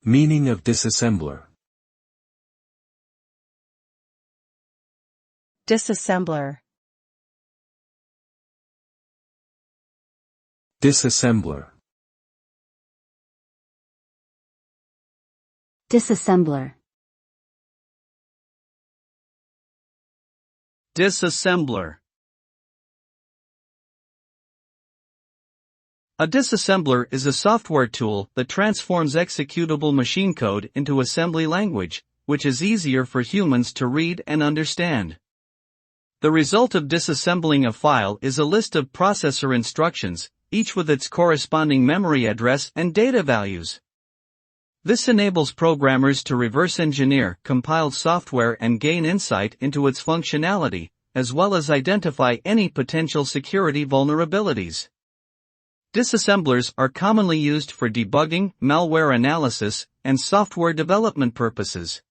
Meaning of disassembler. Disassembler. Disassembler. Disassembler. Disassembler. A disassembler is a software tool that transforms executable machine code into assembly language, which is easier for humans to read and understand. The result of disassembling a file is a list of processor instructions, each with its corresponding memory address and data values. This enables programmers to reverse engineer compiled software and gain insight into its functionality, as well as identify any potential security vulnerabilities. Disassemblers are commonly used for debugging, malware analysis, and software development purposes.